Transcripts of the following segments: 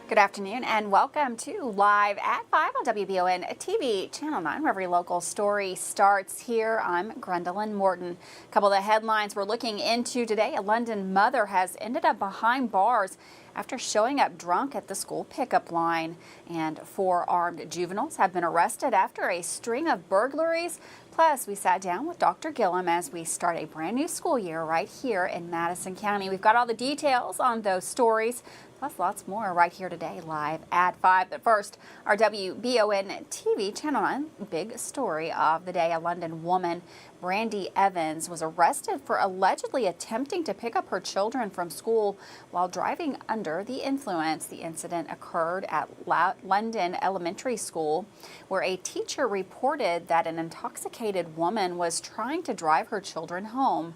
Good afternoon and welcome to Live at 5 on WBON TV Channel 9, where every local story starts here. I'm Gwendolyn Morton. A couple of the headlines we're looking into today. A London mother has ended up behind bars after showing up drunk at the school pickup line. And 4 armed juveniles have been arrested after a string of burglaries. Plus, we sat down with Dr. Gillum as we start a brand new school year right here in Madison County. We've got all the details on those stories, plus lots more right here today, live at 5. But first, our WBON TV Channel 9 big story of the day. A London woman, Brandy Evans, was arrested for allegedly attempting to pick up her children from school while driving under the influence. The incident occurred at London Elementary School, where a teacher reported that an intoxicated woman was trying to drive her children home.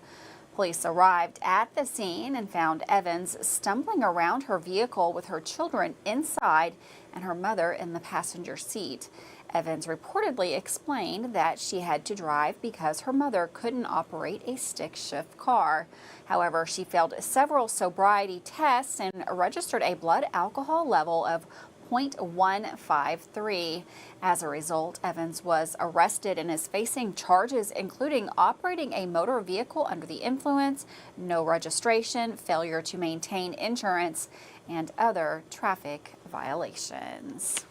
Police arrived at the scene and found Evans stumbling around her vehicle with her children inside and her mother in the passenger seat. Evans reportedly explained that she had to drive because her mother couldn't operate a stick shift car. However, she failed several sobriety tests and registered a blood alcohol level of 0.153. As a result, Evans was arrested and is facing charges including operating a motor vehicle under the influence, no registration, failure to maintain insurance, and other traffic violations.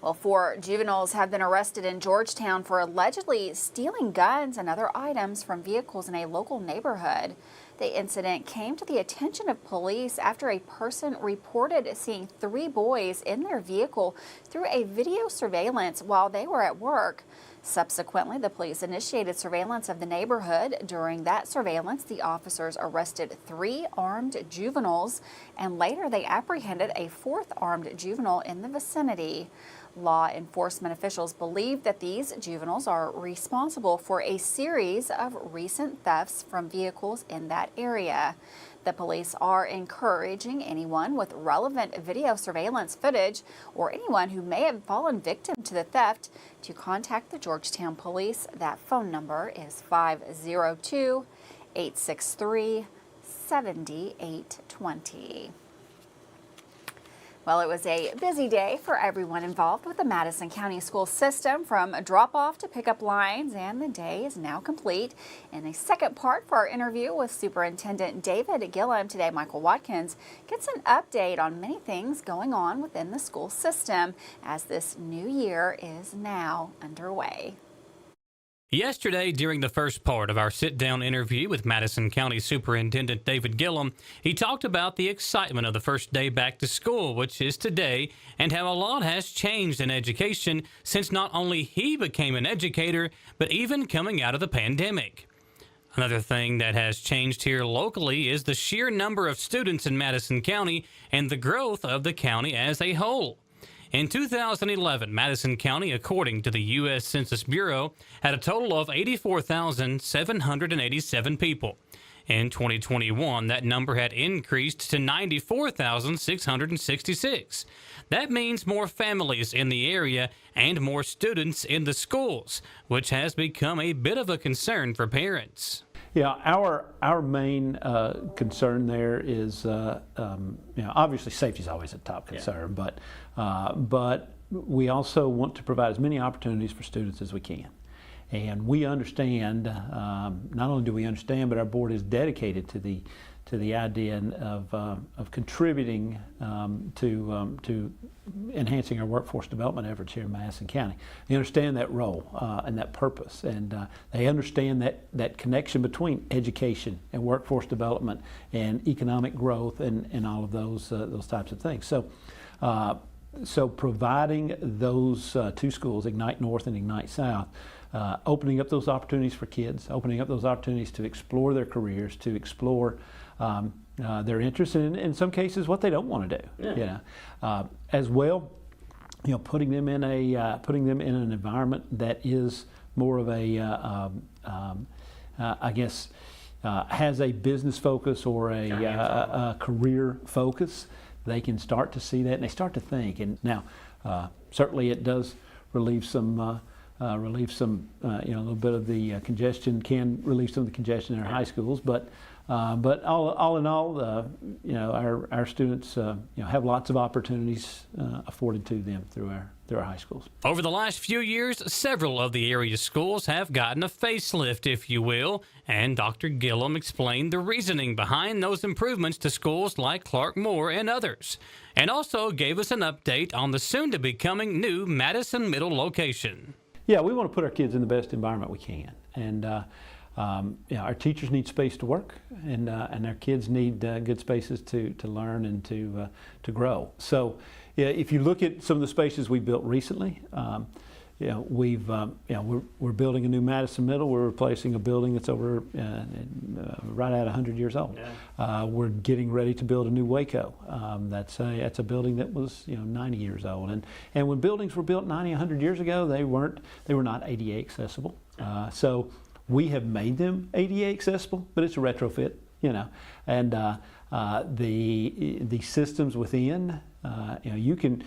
Well, 4 juveniles have been arrested in Georgetown for allegedly stealing guns and other items from vehicles in a local neighborhood. The incident came to the attention of police after a person reported seeing 3 boys in their vehicle through a video surveillance while they were at work. Subsequently, the police initiated surveillance of the neighborhood. During that surveillance, the officers arrested 3 armed juveniles, and later they apprehended a 4th armed juvenile in the vicinity. Law enforcement officials believe that these juveniles are responsible for a series of recent thefts from vehicles in that area. The police are encouraging anyone with relevant video surveillance footage or anyone who may have fallen victim to the theft to contact the Georgetown police. That phone number is 502-863-7820. Well, it was a busy day for everyone involved with the Madison County School system, from drop-off to pickup lines, and the day is now complete. In the second part for our interview with Superintendent David Gillum today, Michael Watkins gets an update on many things going on within the school system as this new year is now underway. Yesterday, during the first part of our sit-down interview with Madison County Superintendent David Gillum, he talked about the excitement of the first day back to school, which is today, and how a lot has changed in education since not only he became an educator, but even coming out of the pandemic. Another thing that has changed here locally is the sheer number of students in Madison County and the growth of the county as a whole. In 2011, Madison County, according to the U.S. Census Bureau, had a total of 84,787 people. In 2021, that number had increased to 94,666. That means more families in the area and more students in the schools, which has become a bit of a concern for parents. Yeah, our main concern there is, obviously safety is always a top concern, but we also want to provide as many opportunities for students as we can. And we understand, not only do we understand, but our board is dedicated to the idea of contributing to enhancing our workforce development efforts here in Madison County. They understand that role and that purpose, and they understand that connection between education and workforce development and economic growth and all of those types of things. So providing those 2 schools, Ignite North and Ignite South, opening up those opportunities for kids, opening up those opportunities to explore their careers, to explore their interests, and in some cases what they don't want to do. Yeah. As well, putting them in an environment that is more of a, has a business focus or a career focus. They can start to see that and they start to think. And now, certainly it does relieve some a little bit of the congestion, can relieve some of the congestion in our high schools, but But all in all, our students have lots of opportunities afforded to them through our high schools. Over the last few years, several of the area schools have gotten a facelift, if you will, and Dr. Gillum explained the reasoning behind those improvements to schools like Clark Moore and others, and also gave us an update on the soon-to-be-coming new Madison Middle location. Yeah, we want to put our kids in the best environment we can, and our teachers need space to work, and our kids need good spaces to learn and to grow. So, yeah, if you look at some of the spaces we built recently, we're building a new Madison Middle. We're replacing a building that's over right at 100 years old. Yeah. We're getting ready to build a new Waco. That's a building that was 90 years old. And when buildings were built 90, 100 years ago, they were not ADA accessible. So we have made them ADA accessible, but it's a retrofit, and the systems within, you can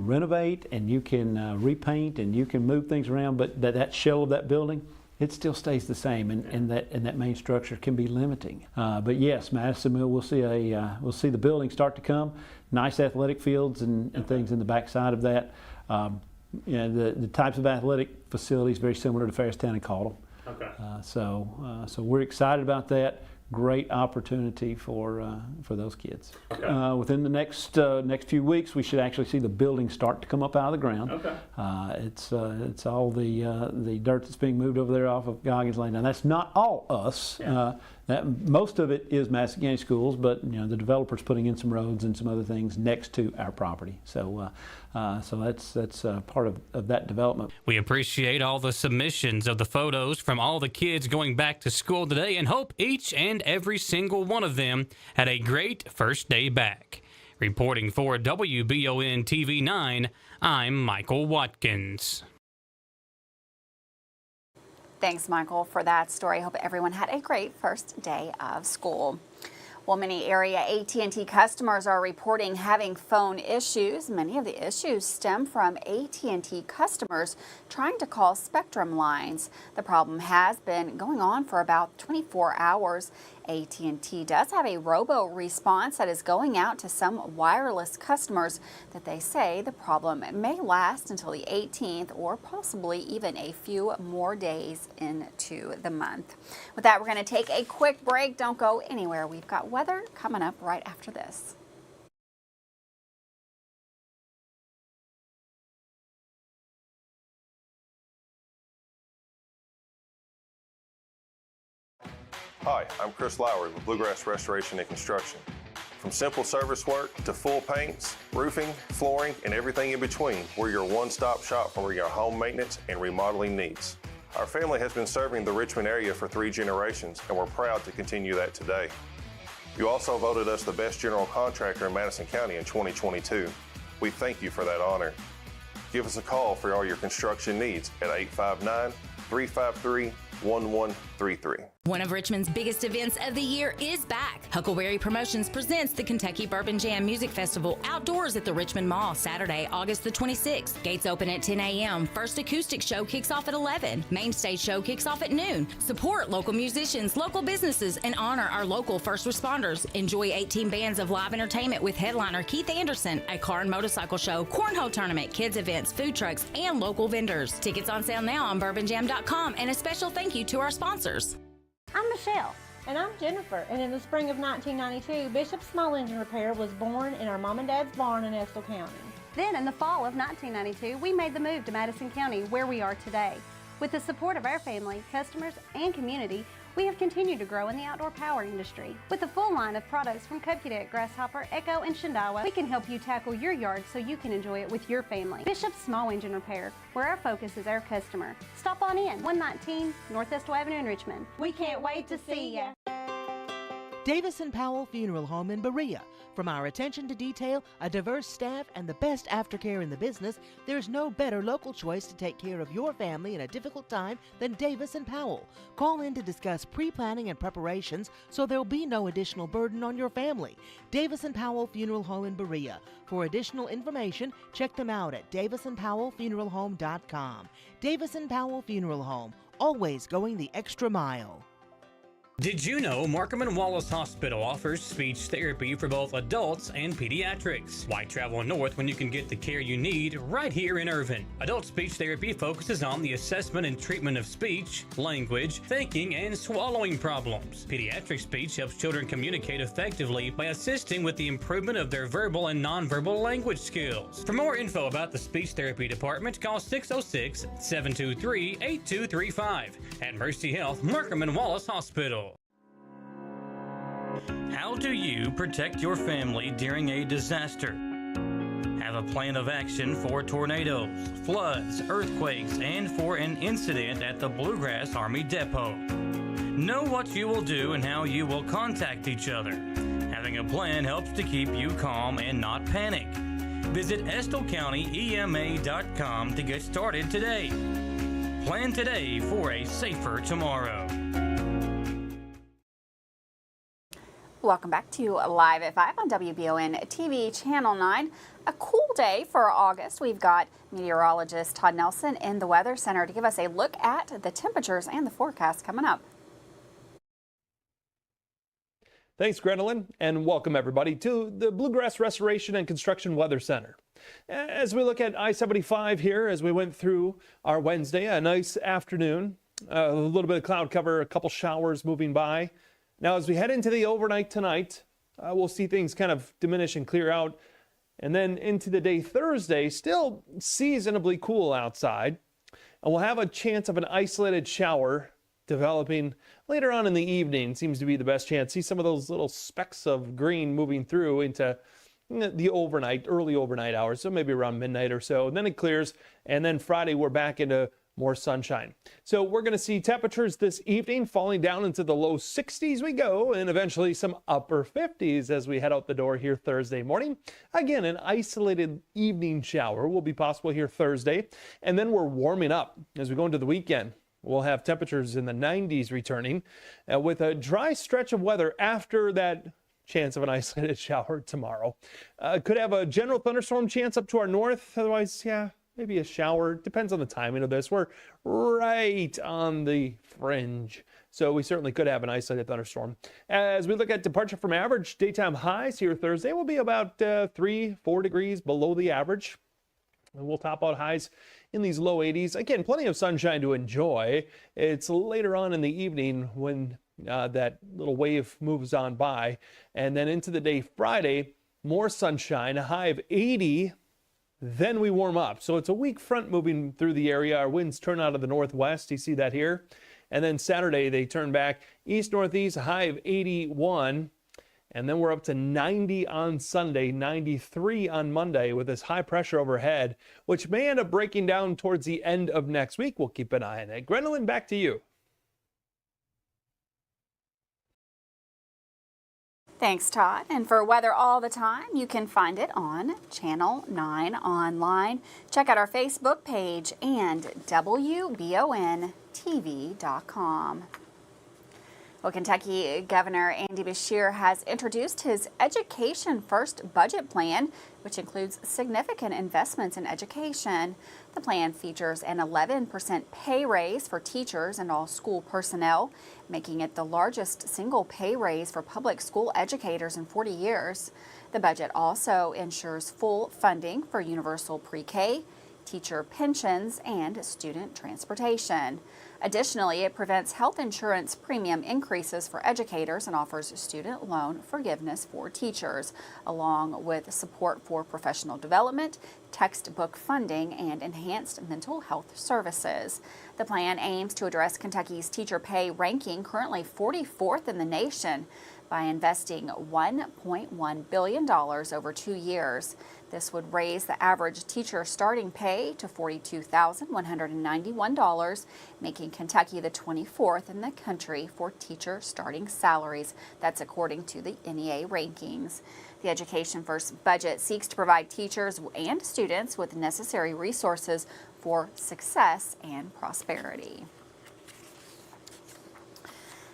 renovate and you can repaint and you can move things around, but that shell of that building, it still stays the same, and that main structure can be limiting. But yes, Madison Mill, we'll see the building start to come. Nice athletic fields and things in the backside of that. The types of athletic facilities very similar to Ferristown and Caudle. Okay. So we're excited about that. Great opportunity for those kids. Okay. Within the next few weeks, we should actually see the building start to come up out of the ground. Okay. It's all the dirt that's being moved over there off of Goggins Lane. Now that's not all us. Yeah. Most of it is Madison County Schools, but the developer's putting in some roads and some other things next to our property. So that's part of that development. We appreciate all the submissions of the photos from all the kids going back to school today, and hope each and every single one of them had a great first day back. Reporting for WBON TV 9, I'm Michael Watkins. Thanks, Michael, for that story. Hope everyone had a great first day of school. Well, many area AT&T customers are reporting having phone issues. Many of the issues stem from AT&T customers trying to call Spectrum lines. The problem has been going on for about 24 hours. AT&T does have a robo response that is going out to some wireless customers that they say the problem may last until the 18th or possibly even a few more days into the month. With that, we're going to take a quick break. Don't go anywhere. We've got weather coming up right after this. Hi, I'm Chris Lowry with Bluegrass Restoration and Construction. From simple service work to full paints, roofing, flooring, and everything in between, we're your one-stop shop for your home maintenance and remodeling needs. Our family has been serving the Richmond area for 3 generations, and we're proud to continue that today. You also voted us the best general contractor in Madison County in 2022. We thank you for that honor. Give us a call for all your construction needs at 859-353-1133. One of Richmond's biggest events of the year is back. Huckleberry Promotions presents the Kentucky Bourbon Jam Music Festival outdoors at the Richmond Mall, Saturday, August the 26th. Gates open at 10 a.m. First acoustic show kicks off at 11. Main stage show kicks off at noon. Support local musicians, local businesses, and honor our local first responders. Enjoy 18 bands of live entertainment with headliner Keith Anderson, a car and motorcycle show, cornhole tournament, kids events, food trucks, and local vendors. Tickets on sale now on bourbonjam.com, and a special thank you to our sponsors. I'm Michelle. And I'm Jennifer. And in the spring of 1992, Bishop Small Engine Repair was born in our mom and dad's barn in Estill County. Then in the fall of 1992, we made the move to Madison County, where we are today. With the support of our family, customers, and community, we have continued to grow in the outdoor power industry. With a full line of products from Cub Cadet, Grasshopper, Echo, and Shindawa, we can help you tackle your yard so you can enjoy it with your family. Bishop Small Engine Repair, where our focus is our customer. Stop on in, 119 North Estill Avenue in Richmond. We can't wait to see ya. Davis & Powell Funeral Home in Berea. From our attention to detail, a diverse staff, and the best aftercare in the business, there's no better local choice to take care of your family in a difficult time than Davis & Powell. Call in to discuss pre-planning and preparations so there'll be no additional burden on your family. Davis & Powell Funeral Home in Berea. For additional information, check them out at davisandpowellfuneralhome.com. Davis & Powell Funeral Home, always going the extra mile. Did you know Markham and Wallace Hospital offers speech therapy for both adults and pediatrics? Why travel north when you can get the care you need right here in Irvine? Adult speech therapy focuses on the assessment and treatment of speech, language, thinking, and swallowing problems. Pediatric speech helps children communicate effectively by assisting with the improvement of their verbal and nonverbal language skills. For more info about the speech therapy department, call 606-723-8235 at Mercy Health, Markham and Wallace Hospital. How do you protect your family during a disaster? Have a plan of action for tornadoes, floods, earthquakes, and for an incident at the Bluegrass Army Depot. Know what you will do and how you will contact each other. Having a plan helps to keep you calm and not panic. Visit EstleCountyEMA.com to get started today. Plan today for a safer tomorrow. Welcome back to Live at 5 on WBON TV Channel 9. A cool day for August. We've got meteorologist Todd Nelson in the Weather Center to give us a look at the temperatures and the forecast coming up. Thanks, Gwendolyn, and welcome everybody to the Bluegrass Restoration and Construction Weather Center. As we look at I-75 here, as we went through our Wednesday, a nice afternoon, a little bit of cloud cover, a couple showers moving by. Now, as we head into the overnight tonight, we'll see things kind of diminish and clear out. And then into the day Thursday, still seasonably cool outside. And we'll have a chance of an isolated shower developing later on in the evening. Seems to be the best chance. See some of those little specks of green moving through into the overnight, early overnight hours. So maybe around midnight or so. And then it clears. And then Friday, we're back into more sunshine. So we're going to see temperatures this evening falling down into the low 60s we go, and eventually some upper 50s as we head out the door here Thursday morning. Again, an isolated evening shower will be possible here Thursday, and then we're warming up as we go into the weekend. We'll have temperatures in the 90s returning with a dry stretch of weather after that chance of an isolated shower tomorrow. Could have a general thunderstorm chance up to our north. Otherwise, yeah, maybe a shower. Depends on the timing of this. We're right on the fringe, so we certainly could have an isolated thunderstorm. As we look at departure from average, daytime highs here Thursday will be about 3-4 degrees below the average. And we'll top out highs in these low 80s. Again, plenty of sunshine to enjoy. It's later on in the evening when that little wave moves on by. And then into the day Friday, more sunshine, a high of 80. Then we warm up. So it's a weak front moving through the area. Our winds turn out of the northwest. You see that here. And then Saturday, they turn back east-northeast, a high of 81. And then we're up to 90 on Sunday, 93 on Monday with this high pressure overhead, which may end up breaking down towards the end of next week. We'll keep an eye on it. Gwendolyn, back to you. Thanks, Todd. And for weather all the time, you can find it on Channel 9 online. Check out our Facebook page and WBONTV.com. Well, Kentucky Governor Andy Beshear has introduced his Education First budget plan, which includes significant investments in education. The plan features an 11% pay raise for teachers and all school personnel, making it the largest single pay raise for public school educators in 40 years. The budget also ensures full funding for universal pre-K, teacher pensions, and student transportation. Additionally, it prevents health insurance premium increases for educators and offers student loan forgiveness for teachers, along with support for professional development, textbook funding, and enhanced mental health services. The plan aims to address Kentucky's teacher pay ranking, currently 44th in the nation, by investing $1.1 billion over 2 years. This would raise the average teacher starting pay to $42,191, making Kentucky the 24th in the country for teacher starting salaries. That's according to the NEA rankings. The Education First budget seeks to provide teachers and students with necessary resources for success and prosperity.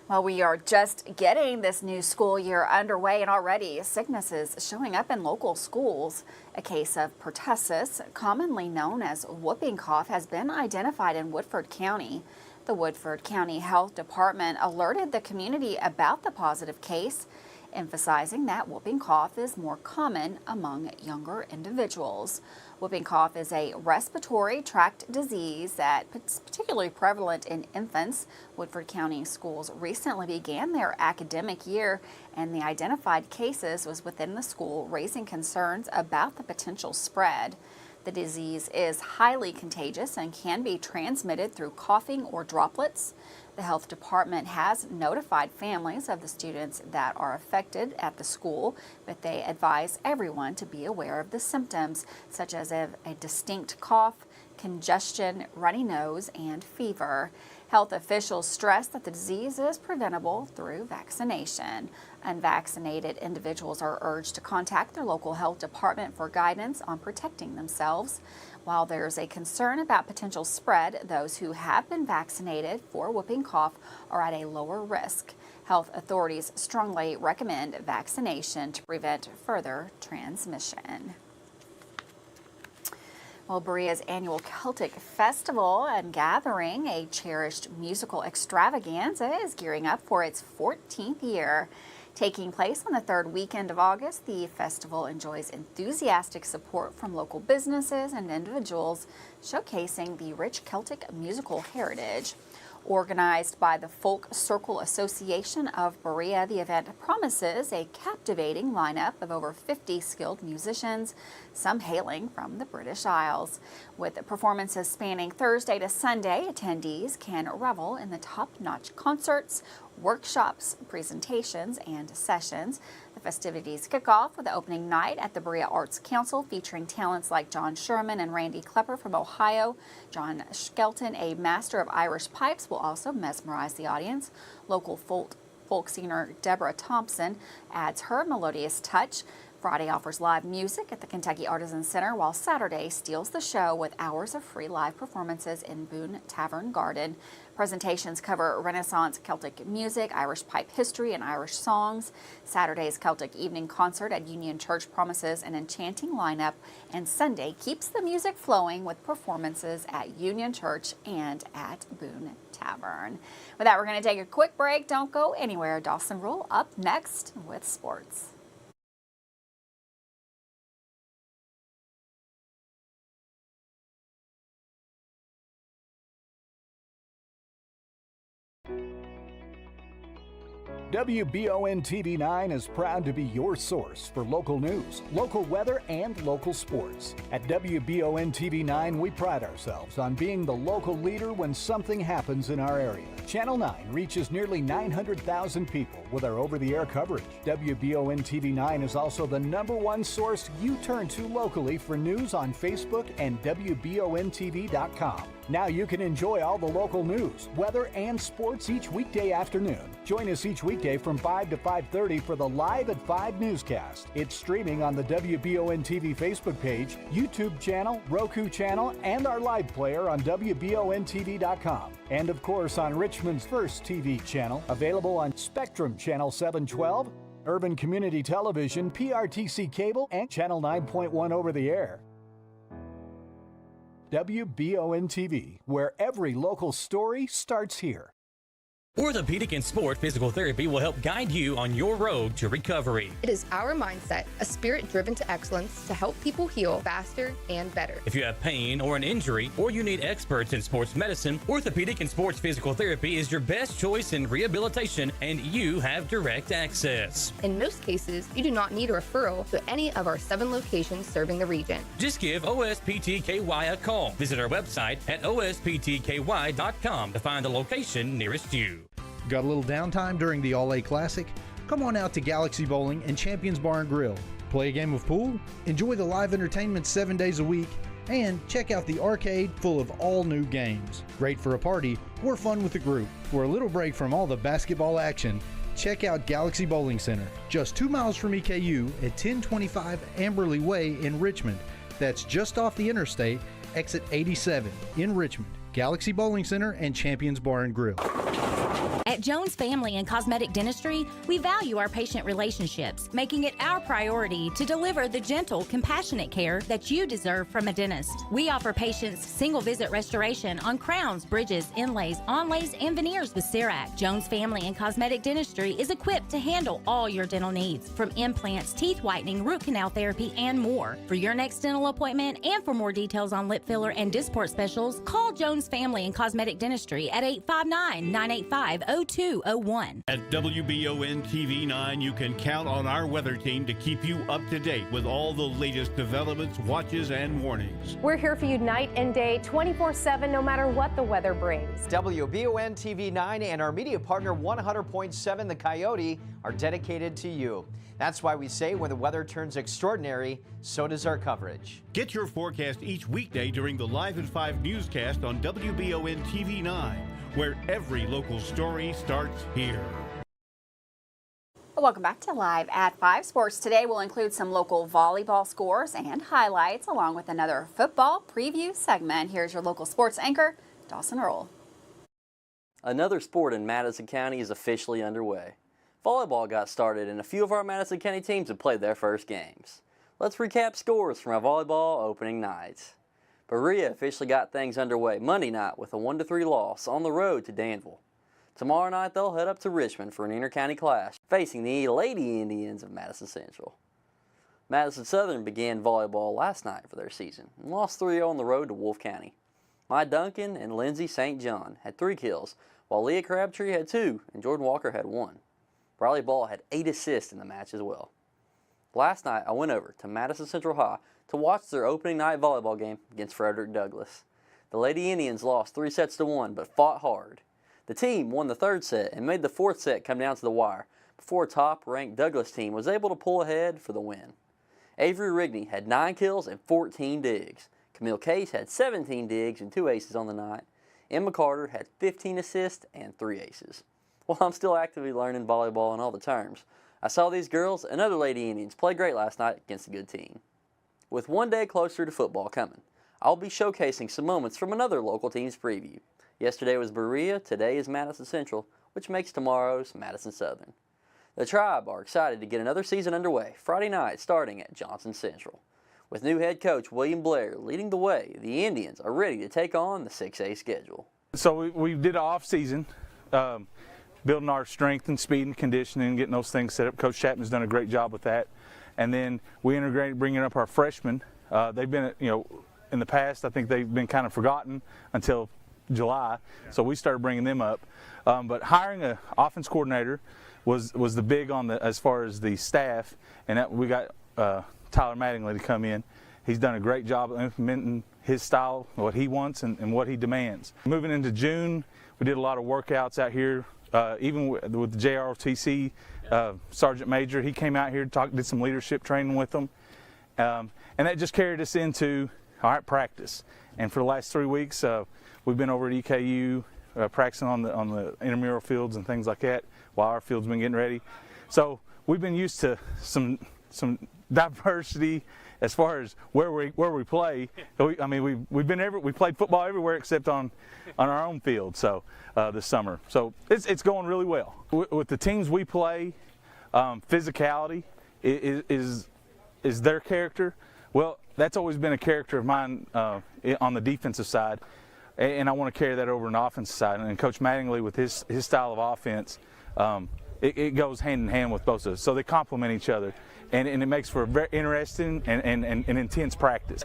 Well, we are just getting this new school year underway, and already sickness is showing up in local schools. A case of pertussis, commonly known as whooping cough, has been identified in Woodford County. The Woodford County Health Department alerted the community about the positive case, emphasizing that whooping cough is more common among younger individuals. Whooping cough is a respiratory tract disease that is particularly prevalent in infants. Woodford County Schools recently began their academic year, and the identified cases was within the school, raising concerns about the potential spread. The disease is highly contagious and can be transmitted through coughing or droplets. The health department has notified families of the students that are affected at the school, but they advise everyone to be aware of the symptoms, such as a distinct cough, congestion, runny nose, and fever. Health officials stress that the disease is preventable through vaccination. Unvaccinated individuals are urged to contact their local health department for guidance on protecting themselves. While there's a concern about potential spread, those who have been vaccinated for whooping cough are at a lower risk. Health authorities strongly recommend vaccination to prevent further transmission. Well, Berea's annual Celtic Festival and Gathering, a cherished musical extravaganza, is gearing up for its 14th year. Taking place on the third weekend of August, the festival enjoys enthusiastic support from local businesses and individuals, showcasing the rich Celtic musical heritage. Organized by the Folk Circle Association of Berea, the event promises a captivating lineup of over 50 skilled musicians, some hailing from the British Isles. With performances spanning Thursday to Sunday, attendees can revel in the top-notch concerts, workshops, presentations, and sessions. The festivities kick off with the opening night at the Berea Arts Council, featuring talents like John Sherman and Randy Klepper from Ohio. John Skelton, a master of Irish pipes, will also mesmerize the audience. Local folk singer Deborah Thompson adds her melodious touch. Friday offers live music at the Kentucky Artisan Center, while Saturday steals the show with hours of free live performances in Boone Tavern Garden. Presentations cover Renaissance Celtic music, Irish pipe history, and Irish songs. Saturday's Celtic evening concert at Union Church promises an enchanting lineup, and Sunday keeps the music flowing with performances at Union Church and at Boone Tavern. With that, we're going to take a quick break. Don't go anywhere. Dawson Rule up next with sports. WBON TV9 is proud to be your source for local news, local weather, and local sports. At WBON TV9, we pride ourselves on being the local leader when something happens in our area. Channel 9 reaches nearly 900,000 people with our over-the-air coverage. WBON TV9 is also the #1 source you turn to locally for news on Facebook and WBONTV.com. Now you can enjoy all the local news, weather, and sports each weekday afternoon. Join us each weekday from 5 to 5:30 for the Live at 5 newscast. It's streaming on the WBON TV Facebook page, YouTube channel, Roku channel, and our live player on WBONTV.com. And of course on Richmond's first TV channel, available on Spectrum Channel 712, Urban Community Television, PRTC Cable, and Channel 9.1 over the air. WBON TV, where every local story starts here. Orthopedic and Sport Physical Therapy will help guide you on your road to recovery. It is our mindset, a spirit driven to excellence to help people heal faster and better. If you have pain or an injury, or you need experts in sports medicine, Orthopedic and Sports Physical Therapy is your best choice in rehabilitation, and you have direct access. In most cases, you do not need a referral to any of our 7 locations serving the region. Just give OSPTKY a call. Visit our website at osptky.com to find the location nearest you. Got a little downtime during the All-A Classic? Come on out to Galaxy Bowling and Champions Bar and Grill. Play a game of pool, enjoy the live entertainment 7 days a week, and check out the arcade full of all new games. Great for a party or fun with a group. For a little break from all the basketball action, check out Galaxy Bowling Center, just 2 miles from EKU at 1025 Amberley Way in Richmond. That's just off the interstate, exit 87 in Richmond. Galaxy Bowling Center and Champions Bar and Grill. At Jones Family and Cosmetic Dentistry, we value our patient relationships, making it our priority to deliver the gentle, compassionate care that you deserve from a dentist. We offer patients single-visit restoration on crowns, bridges, inlays, onlays, and veneers with CERAC. Jones Family and Cosmetic Dentistry is equipped to handle all your dental needs, from implants, teeth whitening, root canal therapy, and more. For your next dental appointment and for more details on lip filler and Dysport specials, call Jones Family and Cosmetic Dentistry at 859-985-0201. At WBON TV 9, you can count on our weather team to keep you up to date with all the latest developments, watches, and warnings. We're here for you night and day, 24/7, no matter what the weather brings. WBON TV 9 and our media partner 100.7 The Coyote are dedicated to you. That's why we say when the weather turns extraordinary, so does our coverage. Get your forecast each weekday during the Live at 5 newscast on WBON TV 9, where every local story starts here. Welcome back to Live at 5 Sports. Today will include some local volleyball scores and highlights, along with another football preview segment. Here's your local sports anchor, Dawson Earl. Another sport in Madison County is officially underway. Volleyball got started and a few of our Madison County teams have played their first games. Let's recap scores from our volleyball opening night. Berea officially got things underway Monday night with a 1-3 loss on the road to Danville. Tomorrow night they'll head up to Richmond for an inter-county clash, facing the Lady Indians of Madison Central. Madison Southern began volleyball last night for their season and lost 3-0 on the road to Wolfe County. Maya Duncan and Lindsay St. John had 3 kills, while Leah Crabtree had 2 and Jordan Walker had 1. Riley Ball had 8 assists in the match as well. Last night I went over to Madison Central High to watch their opening night volleyball game against Frederick Douglass. The Lady Indians lost 3-1 but fought hard. The team won the 3rd set and made the 4th set come down to the wire before a top-ranked Douglass team was able to pull ahead for the win. Avery Rigney had 9 kills and 14 digs. Camille Case had 17 digs and 2 aces on the night. Emma Carter had 15 assists and 3 aces. While I'm still actively learning volleyball and all the terms, I saw these girls and other Lady Indians play great last night against a good team. With one day closer to football coming, I'll be showcasing some moments from another local team's preview. Yesterday was Berea, today is Madison Central, which makes tomorrow's Madison Southern. The Tribe are excited to get another season underway Friday night starting at Johnson Central. With new head coach William Blair leading the way, the Indians are ready to take on the 6A schedule. So we did an off-season, building our strength and speed and conditioning, getting those things set up. Coach Chapman's done a great job with that. And then we integrated bringing up our freshmen. They've been, in the past, I think they've been kind of forgotten until July. So we started bringing them up. But hiring an offense coordinator was the big on as far as the staff. And we got Tyler Mattingly to come in. He's done a great job of implementing his style, what he wants and what he demands. Moving into June, we did a lot of workouts out here. Even with the JROTC Sergeant Major, he came out here, did some leadership training with them. And that just carried us into, practice. And for the last 3 weeks, we've been over at EKU practicing on the intramural fields and things like that while our field's been getting ready. So we've been used to some diversity as far as where we play. We played football everywhere except on our own field. So this summer, so it's going really well with the teams we play. Physicality is their character. Well, that's always been a character of mine on the defensive side, and I want to carry that over on the offensive side. And Coach Mattingly with his style of offense, it goes hand in hand with both of us. So they complement each other. And it makes for a very interesting and intense practice.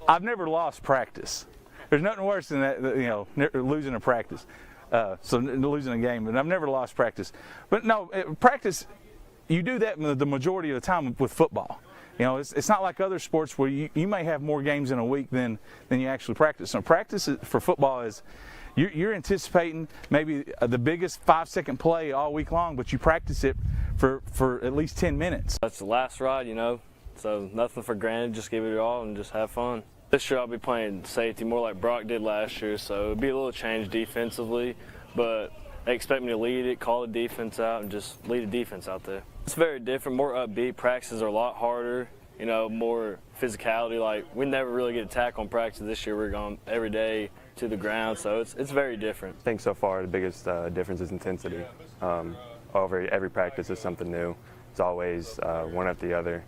I've never lost practice. There's nothing worse than that, losing a practice. So losing a game, but I've never lost practice. But no, practice, you do that the majority of the time with football. It's not like other sports where you may have more games in a week than you actually practice. So practice for football is you're anticipating maybe the biggest 5-second play all week long, but you practice it for at least 10 minutes. That's the last ride, so nothing for granted, just give it your all and just have fun. This year I'll be playing safety more like Brock did last year, so it'll be a little change defensively, but they expect me to lead it, call the defense out, and just lead the defense out there. It's very different, more upbeat. Practices are a lot harder, more physicality. Like, we never really get a tackle on practice this year. We're going every day, to the ground, so it's very different. I think so far the biggest difference is intensity. Over every practice is something new. It's always one after the other.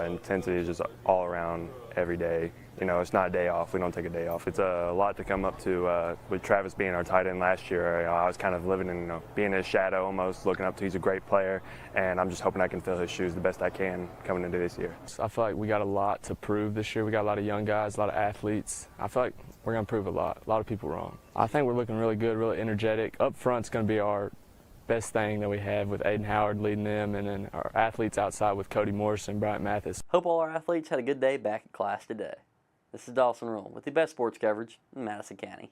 Intensity is just all around every day. You know, it's not a day off. We don't take a day off. It's a lot to come up to. With Travis being our tight end last year, you know, I was kind of living in, being his shadow almost, looking up to. He's a great player, and I'm just hoping I can fill his shoes the best I can coming into this year. I feel like we got a lot to prove this year. We got a lot of young guys, a lot of athletes. I feel like we're going to prove a lot of people wrong. I think we're looking really good, really energetic. Up front's going to be our best thing that we have with Aiden Howard leading them, and then our athletes outside with Cody Morris and Bryant Mathis. Hope all our athletes had a good day back at class today. This is Dawson Roll with the best sports coverage in Madison County.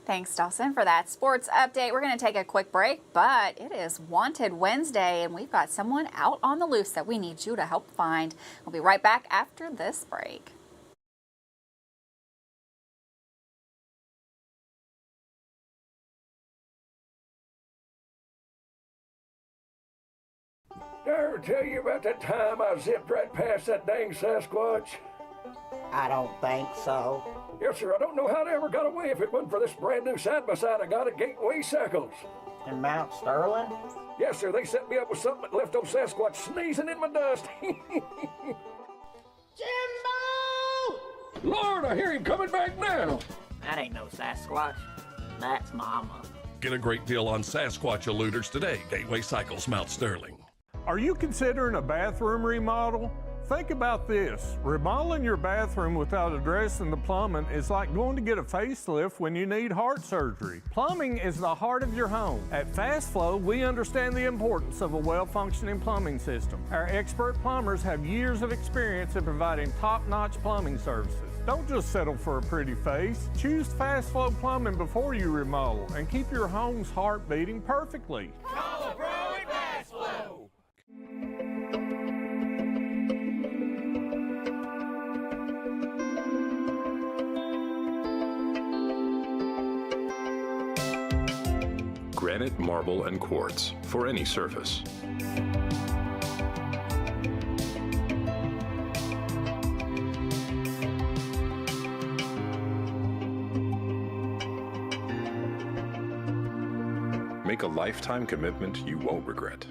Thanks, Dawson, for that sports update. We're going to take a quick break, but it is Wanted Wednesday, and we've got someone out on the loose that we need you to help find. We'll be right back after this break. Did I ever tell you about that time I zipped right past that dang Sasquatch? I don't think so. Yes, sir. I don't know how they ever got away if it wasn't for this brand new side-by-side I got at Gateway Cycles. In Mount Sterling? Yes, sir. They set me up with something that left old Sasquatch sneezing in my dust. Jimbo! Lord, I hear him coming back now. That ain't no Sasquatch. That's Mama. Get a great deal on Sasquatch eluders today. Gateway Cycles, Mount Sterling. Are you considering a bathroom remodel? Think about this. Remodeling your bathroom without addressing the plumbing is like going to get a facelift when you need heart surgery. Plumbing is the heart of your home. At Fast Flow, we understand the importance of a well-functioning plumbing system. Our expert plumbers have years of experience in providing top-notch plumbing services. Don't just settle for a pretty face. Choose Fast Flow Plumbing before you remodel and keep your home's heart beating perfectly. Call a pro at Fast Flow. Granite, marble, and quartz for any surface. Make a lifetime commitment you won't regret.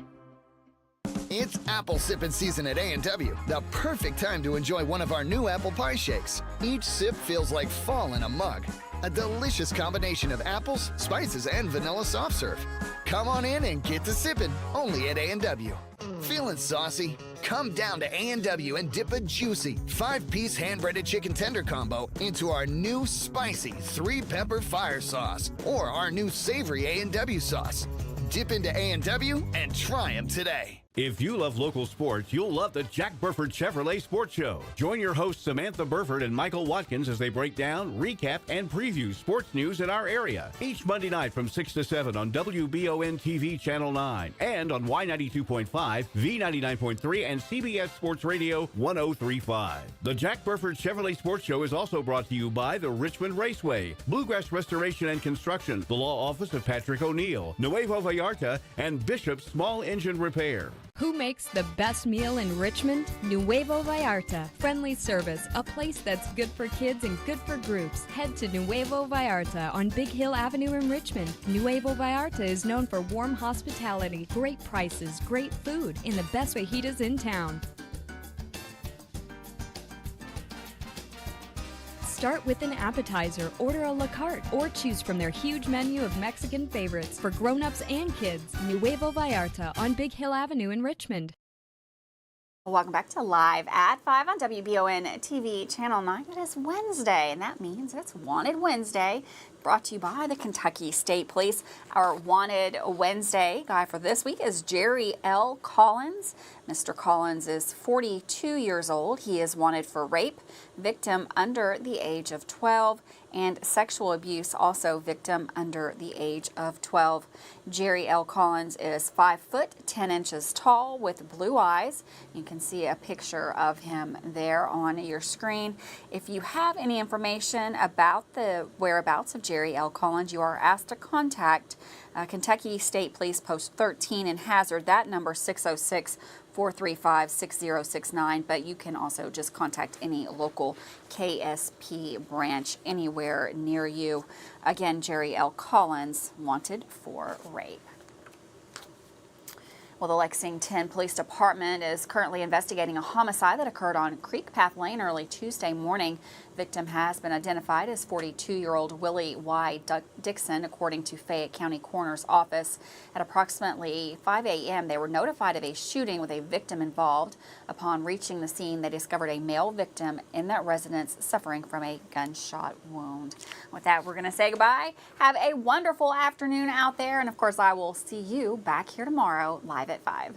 It's apple sipping season at A&W. The perfect time to enjoy one of our new apple pie shakes. Each sip feels like fall in a mug. A delicious combination of apples, spices, and vanilla soft serve. Come on in and get to sipping, only at A&W. Feeling saucy? Come down to A&W and dip a juicy 5-piece hand-breaded chicken tender combo into our new spicy 3-pepper fire sauce or our new savory A&W sauce. Dip into A&W and try them today. If you love local sports, you'll love the Jack Burford Chevrolet Sports Show. Join your hosts Samantha Burford and Michael Watkins as they break down, recap, and preview sports news in our area. Each Monday night from 6 to 7 on WBON TV Channel 9 and on Y92.5, V99.3, and CBS Sports Radio 103.5. The Jack Burford Chevrolet Sports Show is also brought to you by the Richmond Raceway, Bluegrass Restoration and Construction, the Law Office of Patrick O'Neill, Nuevo Vallarta, and Bishop's Small Engine Repair. Who makes the best meal in Richmond? Nuevo Vallarta. Friendly service, a place that's good for kids and good for groups. Head to Nuevo Vallarta on Big Hill Avenue in Richmond. Nuevo Vallarta is known for warm hospitality, great prices, great food, and the best fajitas in town. Start with an appetizer, order a la carte, or choose from their huge menu of Mexican favorites for grown-ups and kids. Nuevo Vallarta on Big Hill Avenue in Richmond. Welcome back to Live at 5 on WBON TV Channel 9. It is Wednesday, and that means it's Wanted Wednesday, brought to you by the Kentucky State Police. Our Wanted Wednesday guy for this week is Jerry L. Collins. Mr. Collins is 42 years old. He is wanted for rape, victim under the age of 12, and sexual abuse, also victim under the age of 12. Jerry L. Collins is 5 foot 10 inches tall with blue eyes. You can see a picture of him there on your screen. If you have any information about the whereabouts of Jerry L. Collins, you are asked to contact Kentucky State Police Post 13 in Hazard. That number 606 435-6069, but you can also just contact any local KSP branch anywhere near you. Again, Jerry L. Collins wanted for rape. Well, the Lexington Police Department is currently investigating a homicide that occurred on Creek Path Lane early Tuesday morning. Victim has been identified as 42-year-old Willie Y. Dixon, according to Fayette County Coroner's Office. At approximately 5 a.m., they were notified of a shooting with a victim involved. Upon reaching the scene, they discovered a male victim in that residence suffering from a gunshot wound. With that, we're going to say goodbye. Have a wonderful afternoon out there, and of course, I will see you back here tomorrow live at 5.